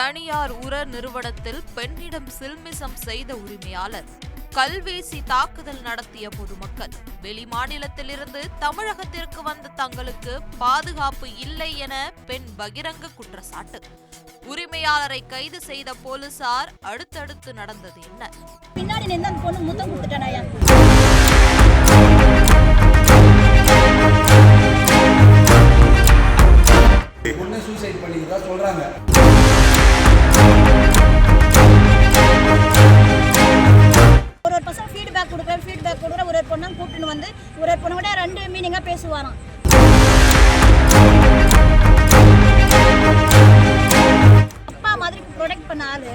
தனியார் உர நிறுவனத்தில் பெண்ணிடம் சில்மிசம் செய்த உரிமையாளர், கல்வீசி தாக்குதல் நடத்திய பொதுமக்கள், வெளிமாநிலத்திலிருந்து தமிழகத்திற்கு வந்த தங்களுக்கு பாதுகாப்பு இல்லை என பெண் பகிரங்க குற்றச்சாட்டு. உரிமையாளரை கைது செய்த போலீசார் அடுத்தடுத்து நடந்தது என்ன? பின்னாடி நின்று அந்த பொண்ணு முத்தம் கொடுத்துட்டானாயா? பொண்ணு சூசைட் பண்ணிக்கிறதா சொல்றாங்க. ஒரு பசங்க ஃபீட்பேக் கொடுக்குற ஒரு பொண்ணை கூப்பிட்டுன்னு வந்து ஒரு பொண்ணு கூட 2 மீனிங்கா பேசுவாராம். அப்பா மாதிரி ப்ரொடெக்ட் பண்ண ஆளு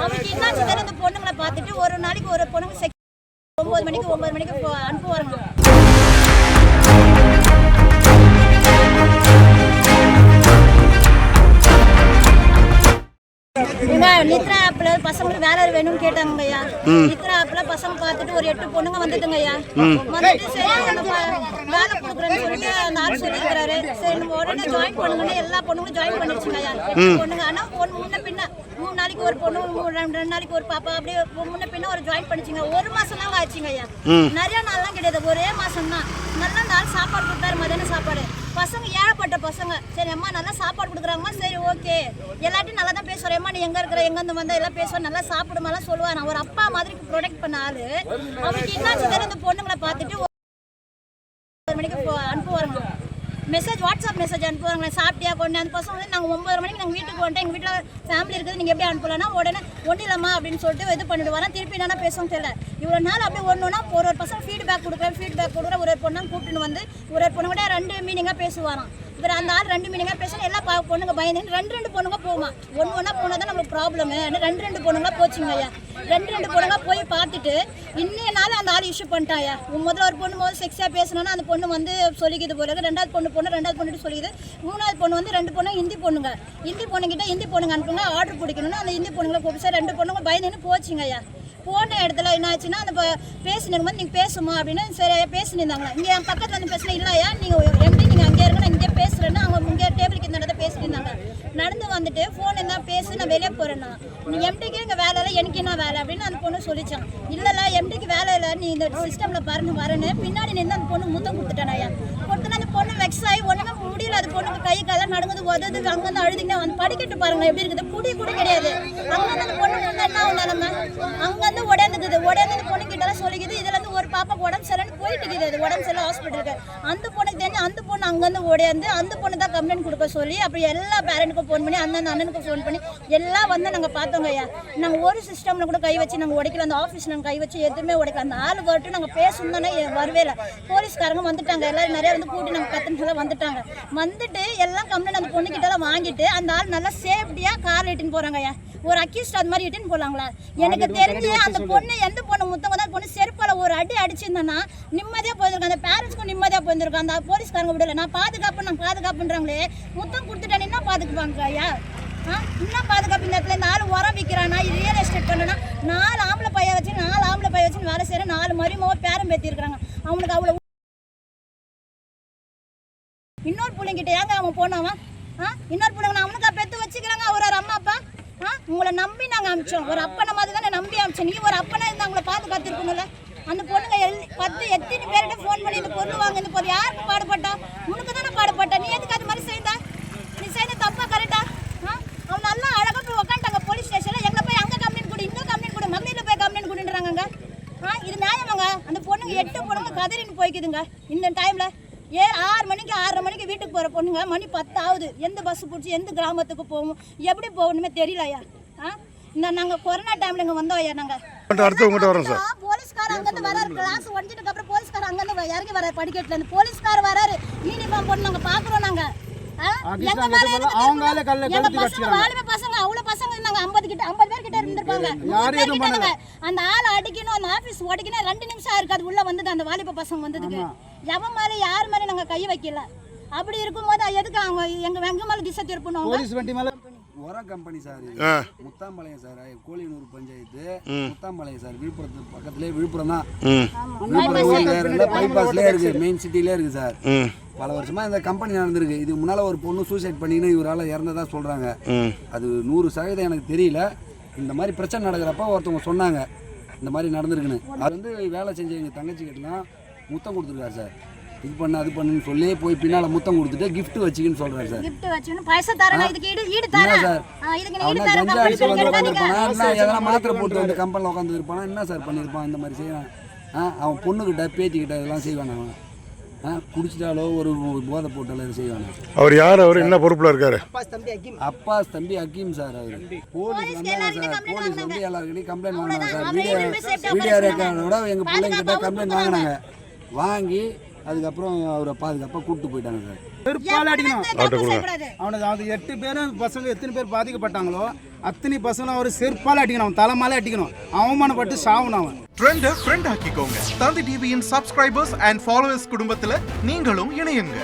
அவனுக்கு என்னாச்சு தெரியல. இந்த பொண்ணுங்களை பார்த்துட்டு ஒரு நாளைக்கு ஒரு பொண்ணுங்க 9 மணிக்கு அனுப்புவாங்க. நித்ரா ஆப்ல பசங்களுக்கு வேலை வேணும்னு கேட்டாங்க ஐயா. நித்ரா ஆப்ல பசங்க பார்த்துட்டு ஒரு 8 பொண்ணுங்க வந்துட்டுங்க ஐயா. வந்துட்டு சரி வேலை கொடுக்குறேன்னு சொல்லிட்டு அந்த ஆள் சொல்லியிருக்கிறாரு. சரி நம்ம உடனே ஜாயின் பண்ணுங்கன்னு எல்லா பொண்ணுங்களும் ஜாயின் பண்ணிடுச்சுங்க ஐயா. 8 பொண்ணுங்க. ஆனால் பொண்ணு முன்ன பின்ன 3 நாளைக்கு ஒரு பொண்ணு, 2 நாளைக்கு ஒரு பாப்பா, அப்படியே முன்ன பின்ன ஒரு ஜாயின் பண்ணிச்சுங்க. 1 மாசம் தான் ஆச்சுங்க ஐயா. நிறைய நாள்லாம் கிடையாது, ஒரே மாசம் தான். நல்லா நாள் சாப்பாடு கொடுத்தாரு, மதியான சாப்பாடு. பசங்க ஏழப்பட்ட பசங்க. சரி அம்மா நல்லா சாப்பாடு கொடுக்குறாங்கம்மா, சரி ஓகே எல்லாத்தையும் நல்லா தான் பேசுகிறேன். அம்மா நீ எங்கே இருக்கிற, எங்கேருந்து வந்தால் எல்லாம் பேசுவேன், நல்லா சாப்பிடுமாலாம் சொல்லுவான். ஒரு அப்பா மாதிரி ப்ரொடெக்ட் பண்ண ஆளு அவனுக்கு என்னாச்சு தெரியல. இந்த பொண்ணுங்களை பார்த்துட்டு 1 மணிக்கு அனுப்புவாங்க மெசேஜ், வாட்ஸ்அப் மெசேஜ் அனுப்புவாங்க. சாப்பிட்டியா கொண்டு அந்த பசங்க வந்து நாங்கள் 9 மணிக்கு நாங்கள் வீட்டுக்கு வந்துட்டோம், எங்கள் வீட்டில் ஃபேமிலி இருக்குது, நீங்கள் எப்படி அனுப்பலாம்னா உடனே ஒன்றும் இல்லைம்மா அப்படின்னு சொல்லிட்டு இது பண்ணிட்டு வரேன். திருப்பி என்னென்னா பேசுவோம் தெரியல. இவ்வளோ நாள் அப்படியே ஒன்றுனா ஒரு பசங்க ஃபீட்பேக் கொடுக்குற ஒரு பொண்ணை கூப்பிட்டுன்னு வந்து ஒரு பொண்ணு கூட 2 மீனிங்காக பேசுவாராம். இவர் அந்த ஆள் 2 மீனிங்காக பேசணும். எல்லா பொண்ணுங்க பயந்து 2 பொண்ணுங்க போமா. ஒன்றா போனால் தான் நம்மளுக்கு ப்ராப்ளமு. 2 பொண்ணுங்க போச்சுங்க ஐயா. 2 பொண்ணுங்க போய் பார்த்துட்டு இன்னைய நாள் அந்த ஆள் இஷ்யூ பண்ணிட்டாயா. முதல்ல ஒரு பொண்ணு போது செக்ஸாக பேசணும்னா அந்த பொண்ணு வந்து சொல்லிக்கிது போல. 2வது பொண்ணு சொல்லிக்குது. 3வது பொண்ணு வந்து 2 பொண்ணு ஹிந்தி பொண்ணுங்க. ஹிந்தி பொண்ணுங்கிட்ட ஹிந்தி பொண்ணுங்க அனுப்புங்க ஆர்டர் பிடிக்கணும்னு அந்த ஹிந்தி பொண்ணுங்களை கூப்பிட்டு 2 பொண்ணுங்க பயந்துன்னு போச்சுங்க ஐயா. போன இடத்துல என்ன ஆச்சுன்னா அந்த பேசினிருக்கும்போது நீங்கள் பேசுமா அப்படின்னு சரி பேசினிருந்தாங்க. இங்கே என் பக்கத்தில் வந்து பேசினா இல்லையா நீங்கள் எப்படி நீங்கள் அங்கே இருக்க நான் இங்கே பேசுகிறேன்னு அவங்க இங்கே டேபிளுக்கு இந்த இடத்த பேசியிருந்தாங்க. நடந்து வந்துட்டு ஃபோன் என்ன பேசி நான் வெளியே போகிறேன்னா நீ எம்டிக்கு இங்கே வேலை இல்லை, எனக்கு என்ன வேலை அப்படின்னு அந்த பொண்ணு சொல்லிச்சான். இல்லைல்ல எம்டிக்கு வேலை இல்லை, நீ இந்த சிஸ்டமில் பாருன்னு வரேன்னு பின்னாடி நின்று அந்த பொண்ணு முத்தம் கொடுத்துட்டானாயா. கொடுத்துனா அந்த பொண்ணு வெக்ஸ் ஆகி ஒன்றுமே முடியல. அது பொண்ணுக்கு கை காலம் நடங்குது, உதது, அங்கேருந்து அழுதிங்கன்னா வந்து படிக்கட்டு பாருங்க எப்படி இருக்குது. குடி கூட கிடையாது. அங்கேருந்து அந்த பொண்ணு முன்னே என்ன ஆகும் நிலமை அங்கேருந்து உடந்துக்குது. உடனே பொண்ணு கிட்டலாம் சொல்லிக்குது. இதுல இருந்து ஒரு பாப்பாக்கு உடம்பு சரின்னு போயிட்டு இருக்குது. உடம்பு சரியில்லை ஹாஸ்பிட்டலுக்கு. அந்த பொண்ணுக்கு தெரிஞ்சு அந்த பொண்ணு அங்கேருந்து உடையாந்து அந்த பொண்ணு தான் கம்ப்ளைண்ட் கொடுக்க சொல்லி அப்படி எல்லா பேரண்ட்டுக்கும் ஃபோன் பண்ணி அந்த அண்ணனுக்கு ஃபோன் பண்ணி எல்லாம் வந்து நாங்கள் பார்த்தோங்க ஐயா. நாங்கள் ஒரு சிஸ்டமில் கூட கை வச்சு நாங்கள் உடைக்கல. அந்த ஆஃபீஸ் நாங்கள் கை வச்சு எதுவுமே உடைக்கல. அந்த ஆள் வரட்டு நாங்கள் பேசணும்னா வரவே இல்லை. போலீஸ்காரங்க வந்துட்டாங்க, எல்லாரும் நிறைய வந்து கூட்டி நாங்கள் 10 நிமிஷம் வந்துட்டாங்க. வந்துட்டு எல்லாம் கம்ப்ளைண்ட் அந்த பொண்ணுக்கிட்டலாம் வாங்கிட்டு அந்த ஆள் நல்லா சேஃப்டியாக காரில் இட்டுன்னு போகிறாங்க ஐயா. ஒரு அக்யூஸ்ட் அது மாதிரி இட்டுன்னு போகலாங்களா? எனக்கு தெரிஞ்சு அந்த பொண்ணு எந்த பொண்ணு முத்தம் தான் பொண்ணு செருப்பால் ஒரு அடி அடிச்சிருந்தேன்னா நிம்மதியாக போயிருக்கேன். அந்த பேரண்ட்ஸ்க்கும் நிம்மதியாக போயிருக்கேன். அந்த போலீஸ்காரங்க விடலை. நான் பாதுகாப்புன்றாங்களே முத்தம் கொடுத்துட்டேன் என்ன பாதுகாப்பாங்க ஐயா? இன்னும் பாதுகாப்பு இந்த இடத்துல 4 உரம் விற்கிறானா, ரியல் எஸ்டேட் பண்ணனா 4 ஆம்பளை பையன் வச்சு வேலை செய்கிற 4 மருமக பேரம் பேத்தி இருக்கிறாங்க. அவனுக்கு அவ்வளோ இன்னொரு பிள்ளைங்கிட்ட ஏங்க அவன் போனவன் இன்னொரு பிள்ளைங்க அவனுக்கா பெற்று வச்சுக்கிறாங்க. அவர் அம்மா அப்பா உங்களை நம்பி நாங்கள் அமிச்சோம். ஒரு அப்பனை மாதிரி தானே நம்பி அமிச்சோம். நீ ஒரு அப்பனா இருந்தால் அவங்கள பாதுகாத்துருக்கணும்ல. அந்த பொண்ணுங்க எத்தனை பேர்கிட்ட ஃபோன் பண்ணி இந்த பொருள் வாங்க, இந்த பொருள் யாருக்கு பாடுபட்டா? உனக்கு தானே பாடுபட்டா. நீ எதுக்கு அது மாதிரி செய்தா? நீ செய்த தப்பா கரெக்டா? அவன் நல்லா அழகாக போய் உட்காந்துட்டாங்க போலீஸ் ஸ்டேஷனில். எங்கே போய் அங்கே கம்ப்ளைண்ட் கொடு, இங்கே கம்ப்ளைண்ட் கொடு, மகளிரில் போய் கம்ப்ளைண்ட் கொடுன்றாங்க. இது நியாயமாங்க? அந்த பொண்ணுங்க 8 பொண்ணுங்க கதறின்னு போய்க்குதுங்க இந்த டைமில். 6 மணிக்கு 6:30 மணிக்கு வீட்டுக்கு போகிற பொண்ணுங்க மணி 10 ஆகுது. எந்த பஸ் பிடிச்சி எந்த கிராமத்துக்கு போகும், எப்படி போகணுமே தெரியல ஐயா. இந்த நாங்கள் கொரோனா டைமில் இங்கே வந்தோம் ஐயா. நாங்கள் போலீஸ்கார் அங்கேருந்து வராரு. கிளாஸ் ஒடிஞ்சதுக்கு அப்புறம் போலீஸ்கார் அங்கேருந்து இறங்கி வராரு படிக்கட்டில். இருந்து போலீஸ்கார் வராரு, யூனிஃபார்ம் போட்டு நாங்கள் பார்க்குறோம். நாங்கள் பசங்க அவ்வளவு பசங்க இருந்தாங்க. 50 பேர் கிட்ட இருந்திருப்பாங்க. அந்த ஆள் அடிக்கணும், அந்த ஆபீஸ் உடைக்கணும் 2 நிமிஷம் இருக்காது. உள்ள வந்தது அந்த வாலிப பசங்க வந்ததுக்கு எவன் மேலே யார் மேலே நாங்கள் கை வைக்கல. அப்படி இருக்கும்போது எதுக்கு அவங்க எங்க மேலே திசை திருப்பணும்? உரம் company sir Muthampalayam sir Koliyanur panchayat Muthampalayam sir விழுப்புரத்து பக்கத்துலேயே விழுப்புரம் தான் விழுப்புரம் பைபாஸ்லேயே இருக்குது மெயின் சிட்டிலே இருக்குது சார் பல வருஷமாக இந்த கம்பெனி நடந்திருக்கு இதுக்கு முன்னால் ஒரு பொண்ணு சூசைட் பண்ணின்னு இவரால் இறந்ததா சொல்கிறாங்க அது 100% எனக்கு தெரியல இந்த மாதிரி பிரச்சனை நடக்கிறப்ப ஒருத்தவங்க சொன்னாங்க இந்த மாதிரி நடந்திருக்குன்னு அது வந்து வேலை செஞ்ச எங்கள் தங்கச்சிக்கிட்டலாம் முத்தம் கொடுத்துருக்காரு சார் இது பண்ணு அது பண்ணுன்னு சொல்லி போய் பின்னால் முத்தம் கொடுத்துட்டு கிஃப்ட் வச்சுக்கின்னு சொல்கிறாரு சார் gift வச்சுன்னு பைசா தரேன் இதுக்கு ஈடு தரேன் சார் இதுக்கு ஈடு அவனா தரேன் கஞ்சா அடிச்சு வந்து உட்காந்துருப்பானா என்ன எதனா மாத்திரை போட்டு வந்து கம்பெனியில் உட்காந்து இருப்பானா என்ன சார் பண்ணியிருப்பான் இந்த மாதிரி செய்வான் அவன் பொண்ணுக்கிட்ட பேத்திக்கிட்ட இதெல்லாம் செய்வான் அவன் குடிச்சிட்டாலோ ஒரு போதை போட்டாலோ இது செய்வாங்க அவர் யார் அவர் என்ன பொறுப்பில் இருக்காரு அப்பா தம்பி ஹக்கீம் சார் அவர் போலீஸ் வந்தாங்க சார் போலீஸ் வந்து எல்லாருக்கிட்டையும் கம்ப்ளைண்ட் வாங்கினாங்க சார் வீடியோ ரெக்கார்டோட எங்கள் பிள்ளைங்கிட்ட கம்ப்ளைண்ட் வாங்கினாங்க வாங்கி அதுக்கப்புறம் அவரை பாதுகாப்பாக கூப்பிட்டு போயிட்டாங்க சார் செருப்பால் அடிக்கணும் அவனுக்கு அது 8 பேரும் பசங்க எத்தனை பேர் பாதிக்கப்பட்டாங்களோ அத்தனை பசங்களும் அவர் செருப்பால் அடிக்கணும் அவன் தலைமாலே அடிக்கணும் அவமானப்பட்டு சாவணும் அவன் ட்ரெண்ட் ஆக்கிக்கோங்க. தந்தி டிவியின் சப்ஸ்கிரைபர்ஸ் அண்ட் ஃபாலோவர்ஸ் குடும்பத்துல நீங்களும் இணையுங்க.